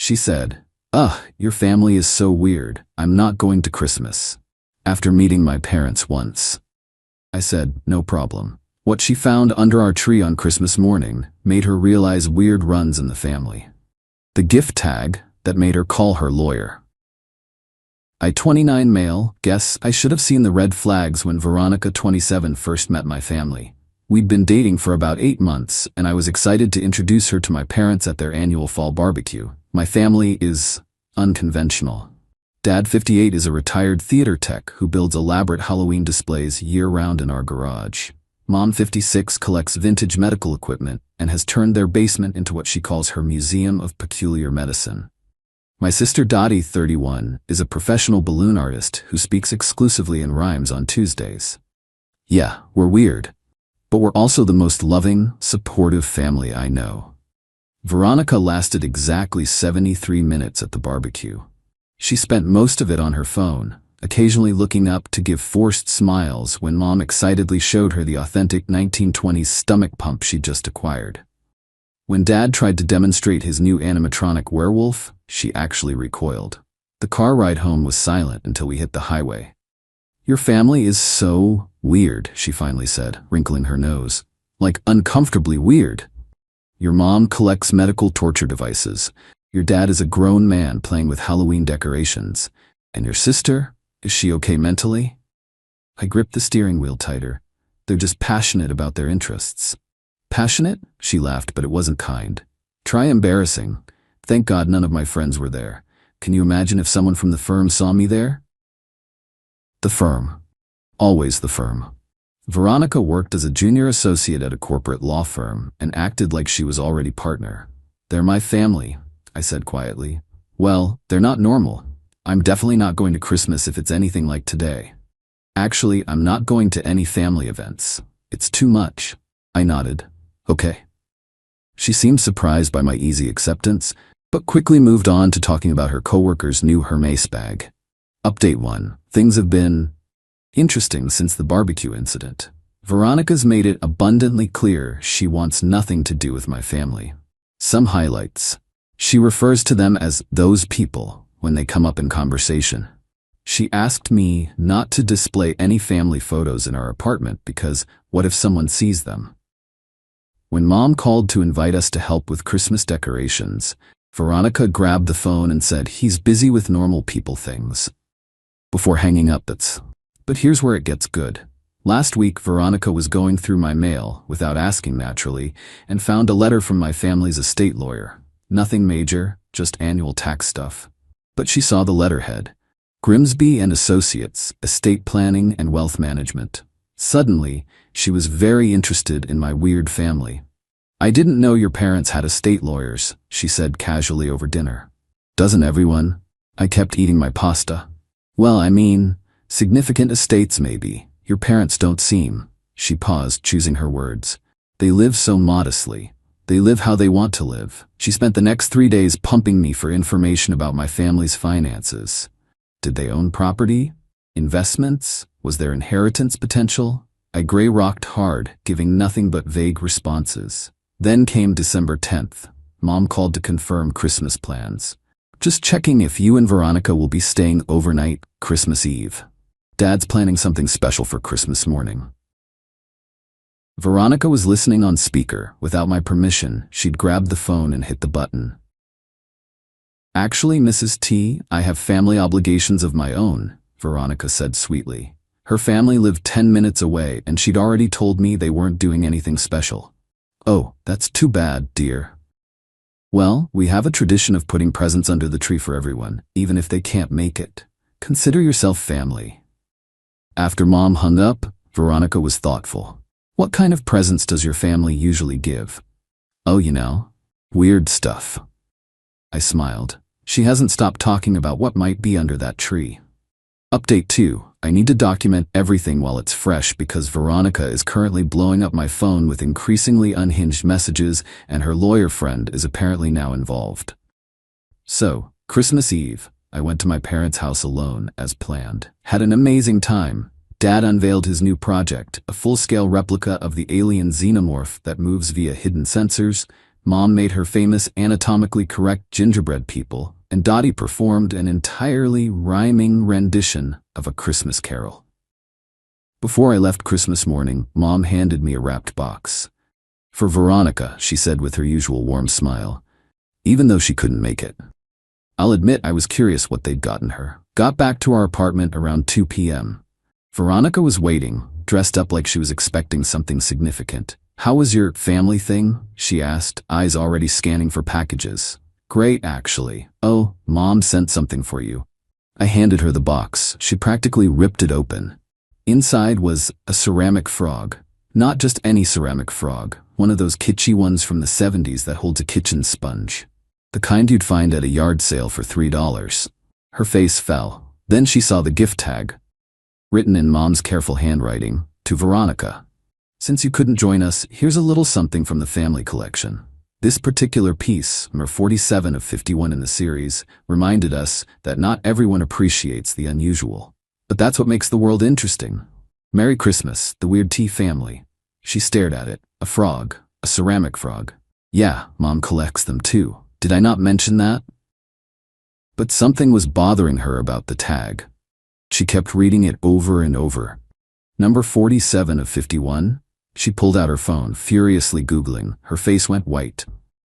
She said, "Ugh, your family is so weird. I'm not going to Christmas." After meeting my parents once. I said, "No problem." What she found under our tree on Christmas morning made her realize weird runs in the family. The gift tag that made her call her lawyer. I, 29 male, guess I should have seen the red flags when Veronica, 27, first met my family. We'd been dating for about 8 months, and I was excited to introduce her to my parents at their annual fall barbecue. My family is unconventional. Dad, 58, is a retired theater tech who builds elaborate Halloween displays year-round in our garage. Mom, 56, collects vintage medical equipment and has turned their basement into what she calls her Museum of Peculiar Medicine. My sister Dottie, 31, is a professional balloon artist who speaks exclusively in rhymes on Tuesdays. Yeah, we're weird, but we're also the most loving, supportive family I know. Veronica lasted exactly 73 minutes at the barbecue. She spent most of it on her phone, occasionally looking up to give forced smiles when Mom excitedly showed her the authentic 1920s stomach pump she'd just acquired. When Dad tried to demonstrate his new animatronic werewolf, she actually recoiled. The car ride home was silent until we hit the highway. "Your family is so weird," she finally said, wrinkling her nose. "Like uncomfortably weird. Your mom collects medical torture devices. Your dad is a grown man playing with Halloween decorations. And your sister? Is she okay mentally?" I gripped the steering wheel tighter. "They're just passionate about their interests." "Passionate?" She laughed, but it wasn't kind. "Try embarrassing. Thank God none of my friends were there. Can you imagine if someone from the firm saw me there?" The firm. Always the firm. Veronica worked as a junior associate at a corporate law firm and acted like she was already partner. "They're my family," I said quietly. "Well, they're not normal. I'm definitely not going to Christmas if it's anything like today. Actually, I'm not going to any family events. It's too much." I nodded. "Okay." She seemed surprised by my easy acceptance, but quickly moved on to talking about her coworker's new Hermes bag. Update 1. Things have been interesting since the barbecue incident. Veronica's made it abundantly clear she wants nothing to do with my family. Some highlights. She refers to them as those people when they come up in conversation. She asked me not to display any family photos in our apartment because what if someone sees them? When Mom called to invite us to help with Christmas decorations, Veronica grabbed the phone and said he's busy with normal people things. Before hanging up, but here's where it gets good. Last week, Veronica was going through my mail, without asking naturally, and found a letter from my family's estate lawyer. Nothing major, just annual tax stuff. But she saw the letterhead. Grimsby and Associates, Estate Planning and Wealth Management. Suddenly, she was very interested in my weird family. "I didn't know your parents had estate lawyers," she said casually over dinner. "Doesn't everyone?" I kept eating my pasta. "Well, I mean, significant estates maybe. Your parents don't seem." She paused, choosing her words. "They live so modestly. They live how they want to live." She spent the next 3 days pumping me for information about my family's finances. Did they own property? Investments? Was there inheritance potential? I gray-rocked hard, giving nothing but vague responses. Then came December 10th. Mom called to confirm Christmas plans. "Just checking if you and Veronica will be staying overnight Christmas Eve. Dad's planning something special for Christmas morning." Veronica was listening on speaker. Without my permission, she'd grabbed the phone and hit the button. "Actually, Mrs. T, I have family obligations of my own," Veronica said sweetly. Her family lived 10 minutes away, and she'd already told me they weren't doing anything special. "Oh, that's too bad, dear." "Well, we have a tradition of putting presents under the tree for everyone, even if they can't make it. Consider yourself family." After Mom hung up, Veronica was thoughtful. "What kind of presents does your family usually give?" "Oh, weird stuff." I smiled. She hasn't stopped talking about what might be under that tree. Update 2. I need to document everything while it's fresh because Veronica is currently blowing up my phone with increasingly unhinged messages, and her lawyer friend is apparently now involved. So, Christmas Eve, I went to my parents' house alone, as planned. Had an amazing time. Dad unveiled his new project, a full-scale replica of the alien xenomorph that moves via hidden sensors. Mom made her famous anatomically correct gingerbread people, and Dottie performed an entirely rhyming rendition of A Christmas Carol. Before I left Christmas morning, Mom handed me a wrapped box. "For Veronica," she said with her usual warm smile, even though she couldn't make it. I'll admit I was curious what they'd gotten her. Got back to our apartment around 2 p.m. Veronica was waiting, dressed up like she was expecting something significant. "How was your family thing?" she asked, eyes already scanning for packages. "Great, actually. Oh, Mom sent something for you." I handed her the box. She practically ripped it open. Inside was a ceramic frog. Not just any ceramic frog, one of those kitschy ones from the 70s that holds a kitchen sponge. The kind you'd find at a yard sale for $3. Her face fell. Then she saw the gift tag, written in Mom's careful handwriting, "To Veronica. Since you couldn't join us, here's a little something from the family collection." This particular piece, number 47 of 51 in the series, reminded us that not everyone appreciates the unusual. But that's what makes the world interesting. "Merry Christmas, the Weird Tea family." She stared at it. A frog. A ceramic frog. "Yeah, Mom collects them too. Did I not mention that?" But something was bothering her about the tag. She kept reading it over and over. "Number 47 of 51? She pulled out her phone, furiously Googling. Her face went white.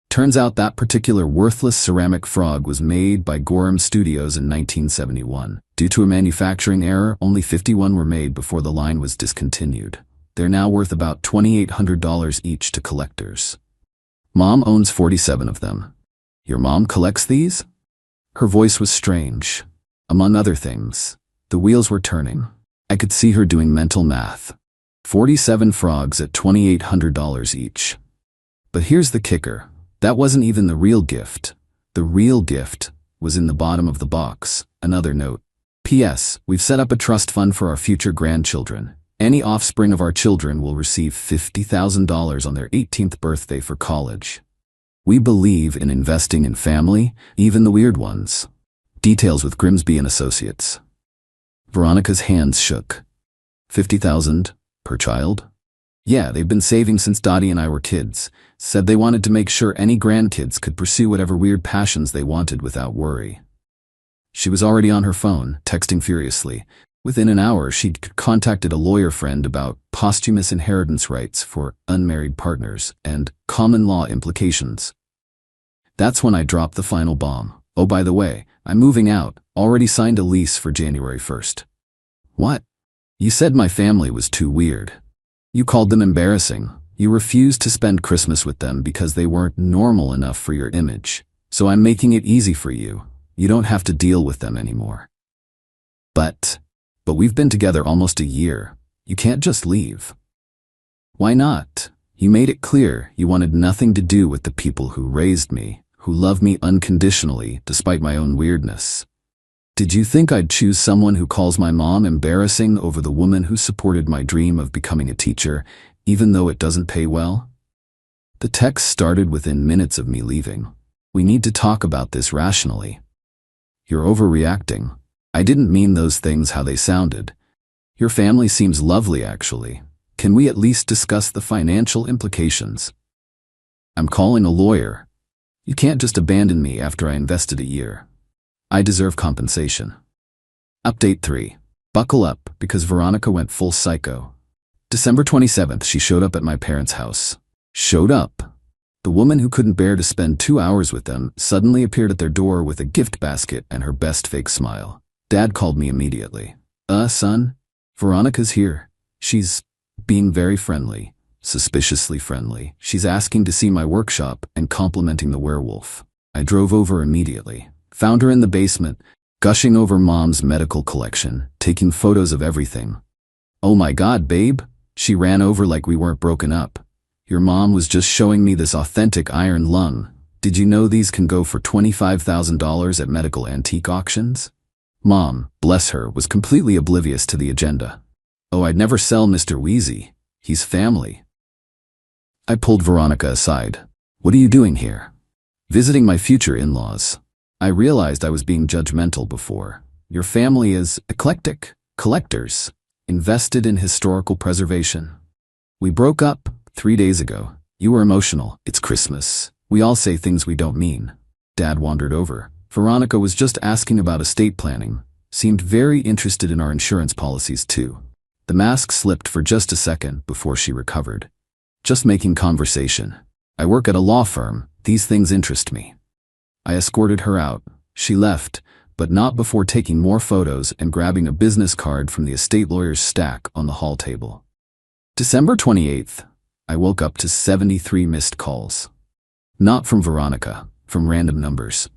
Turns out that particular worthless ceramic frog was made by Gorham Studios in 1971. Due to a manufacturing error, only 51 were made before the line was discontinued. They're now worth about $2,800 each to collectors. Mom owns 47 of them. "Your mom collects these?" Her voice was strange. Among other things, the wheels were turning. I could see her doing mental math. 47 frogs at $2,800 each. But here's the kicker. That wasn't even the real gift. The real gift was in the bottom of the box. Another note. "P.S. We've set up a trust fund for our future grandchildren. Any offspring of our children will receive $50,000 on their 18th birthday for college. We believe in investing in family, even the weird ones." Details with Grimsby and Associates. Veronica's hands shook. $50,000 per child? "Yeah, they've been saving since Dottie and I were kids. Said they wanted to make sure any grandkids could pursue whatever weird passions they wanted without worry." She was already on her phone, texting furiously. Within an hour, she'd contacted a lawyer friend about posthumous inheritance rights for unmarried partners and common law implications. That's when I dropped the final bomb. "Oh, by the way, I'm moving out. Already signed a lease for January 1st. "What? You said my family was too weird. You called them embarrassing. You refused to spend Christmas with them because they weren't normal enough for your image. So I'm making it easy for you. You don't have to deal with them anymore." But we've been together almost a year. You can't just leave." "Why not? You made it clear you wanted nothing to do with the people who raised me, who love me unconditionally despite my own weirdness. Did you think I'd choose someone who calls my mom embarrassing over the woman who supported my dream of becoming a teacher, even though it doesn't pay well?" The text started within minutes of me leaving. "We need to talk about this rationally. You're overreacting. I didn't mean those things how they sounded. Your family seems lovely, actually. Can we at least discuss the financial implications? I'm calling a lawyer. You can't just abandon me after I invested a year. I deserve compensation." Update 3. Buckle up, because Veronica went full psycho. December 27th, she showed up at my parents' house. Showed up. The woman who couldn't bear to spend 2 hours with them suddenly appeared at their door with a gift basket and her best fake smile. Dad called me immediately. Son? Veronica's here. She's being very friendly, suspiciously friendly. She's asking to see my workshop and complimenting the werewolf." I drove over immediately. Found her in the basement, gushing over Mom's medical collection, taking photos of everything. "Oh my God, babe." She ran over like we weren't broken up. "Your mom was just showing me this authentic iron lung. Did you know these can go for $25,000 at medical antique auctions?" Mom, bless her, was completely oblivious to the agenda. "Oh, I'd never sell Mr. Wheezy. He's family." I pulled Veronica aside. "What are you doing here?" "Visiting my future in-laws. I realized I was being judgmental before. Your family is eclectic, collectors, invested in historical preservation. We broke up 3 days ago. You were emotional. It's Christmas. We all say things we don't mean. Dad wandered over. Veronica was just asking about estate planning. Seemed very interested in our insurance policies too. The mask slipped for just a second before she recovered. Just making conversation. I work at a law firm. These things interest me. I escorted her out. She left, but not before taking more photos and grabbing a business card from the estate lawyer's stack on the hall table. December 28th. I woke up to 73 missed calls. Not from Veronica, from random numbers.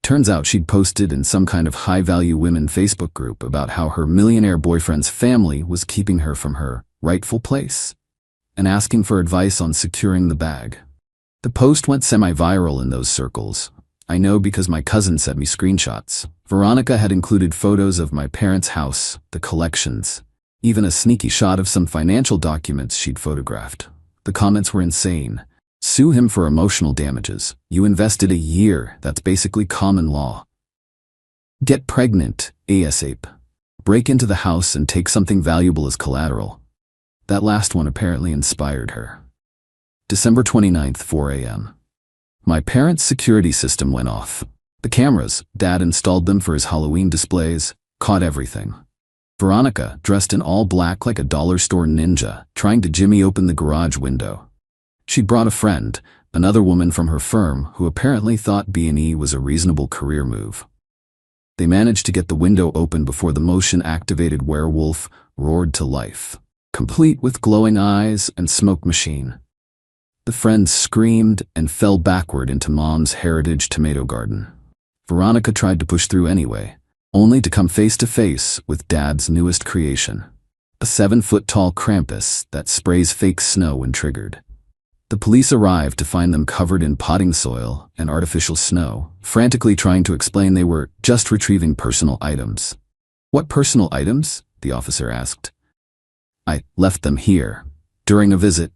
Turns out she'd posted in some kind of high-value women Facebook group about how her millionaire boyfriend's family was keeping her from her rightful place and asking for advice on securing the bag. The post went semi-viral in those circles. I know because my cousin sent me screenshots. Veronica had included photos of my parents' house, the collections, even a sneaky shot of some financial documents she'd photographed. The comments were insane. Sue him for emotional damages. You invested a year. That's basically common law. Get pregnant, ASAP. Break into the house and take something valuable as collateral. That last one apparently inspired her. December 29th, 4 a.m. My parents' security system went off. The cameras, Dad installed them for his Halloween displays, caught everything. Veronica, dressed in all black like a dollar store ninja, trying to jimmy open the garage window. She'd brought a friend, another woman from her firm who apparently thought B&E was a reasonable career move. They managed to get the window open before the motion-activated werewolf roared to life, complete with glowing eyes and smoke machine. The friend screamed and fell backward into Mom's heritage tomato garden. Veronica tried to push through anyway, only to come face to face with Dad's newest creation, a 7-foot-tall Krampus that sprays fake snow when triggered. The police arrived to find them covered in potting soil and artificial snow, frantically trying to explain they were just retrieving personal items. What personal items? The officer asked. I left them here. During a visit.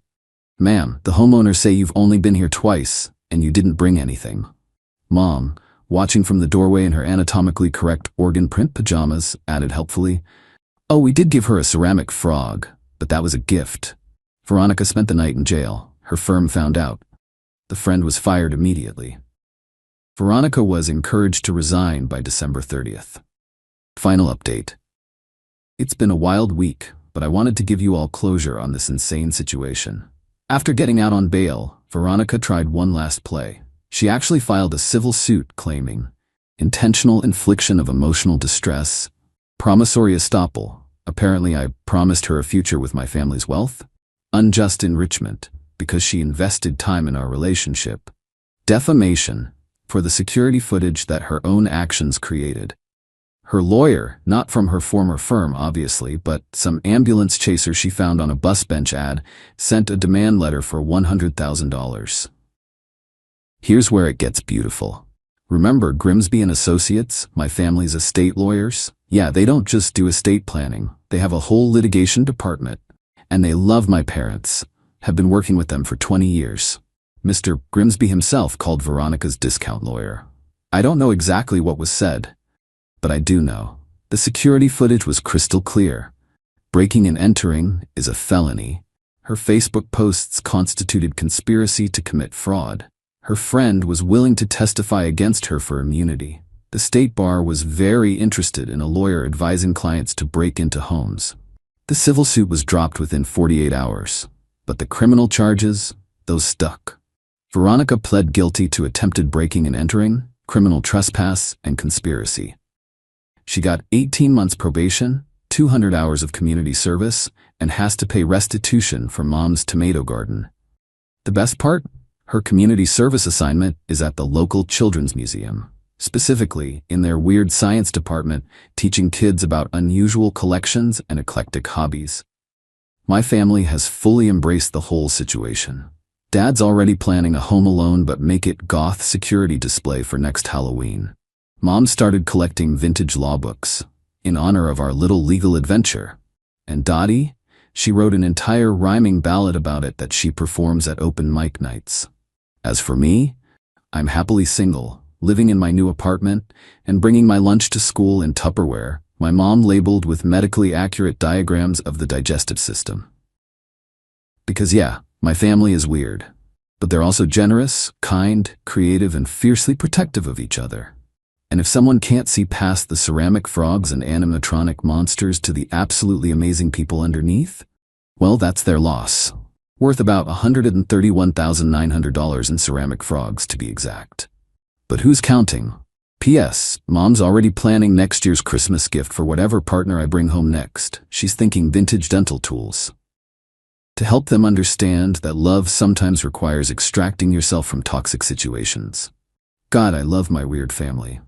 Ma'am, the homeowners say you've only been here twice, and you didn't bring anything. Mom, watching from the doorway in her anatomically correct organ print pajamas, added helpfully, Oh, we did give her a ceramic frog, but that was a gift. Veronica spent the night in jail. Her firm found out. The friend was fired immediately. Veronica was encouraged to resign by December 30th. Final update. It's been a wild week, but I wanted to give you all closure on this insane situation. After getting out on bail, Veronica tried one last play. She actually filed a civil suit claiming intentional infliction of emotional distress, promissory estoppel, apparently I promised her a future with my family's wealth, unjust enrichment, because she invested time in our relationship, defamation, for the security footage that her own actions created. Her lawyer, not from her former firm obviously, but some ambulance chaser she found on a bus bench ad, sent a demand letter for $100,000. Here's where it gets beautiful. Remember Grimsby and Associates, my family's estate lawyers? Yeah, they don't just do estate planning. They have a whole litigation department. And they love my parents. Have been working with them for 20 years. Mr. Grimsby himself called Veronica's discount lawyer. I don't know exactly what was said, but I do know. The security footage was crystal clear. Breaking and entering is a felony. Her Facebook posts constituted conspiracy to commit fraud. Her friend was willing to testify against her for immunity. The state bar was very interested in a lawyer advising clients to break into homes. The civil suit was dropped within 48 hours. But the criminal charges, those stuck. Veronica pled guilty to attempted breaking and entering, criminal trespass, and conspiracy. She got 18 months probation, 200 hours of community service, and has to pay restitution for Mom's tomato garden. The best part? Her community service assignment is at the local children's museum, specifically in their weird science department, teaching kids about unusual collections and eclectic hobbies. My family has fully embraced the whole situation. Dad's already planning a Home Alone but make it goth security display for next Halloween. Mom started collecting vintage law books in honor of our little legal adventure. And Dottie, she wrote an entire rhyming ballad about it that she performs at open mic nights. As for me, I'm happily single, living in my new apartment and bringing my lunch to school in Tupperware, my mom labeled with medically accurate diagrams of the digestive system. Because yeah, my family is weird, But they're also generous, kind, creative, and fiercely protective of each other. And if someone can't see past the ceramic frogs and animatronic monsters to the absolutely amazing people underneath, well, that's their loss. Worth about $131,900 in ceramic frogs, to be exact. But who's counting? P.S. Mom's already planning next year's Christmas gift for whatever partner I bring home next. She's thinking vintage dental tools. To help them understand that love sometimes requires extracting yourself from toxic situations. God, I love my weird family.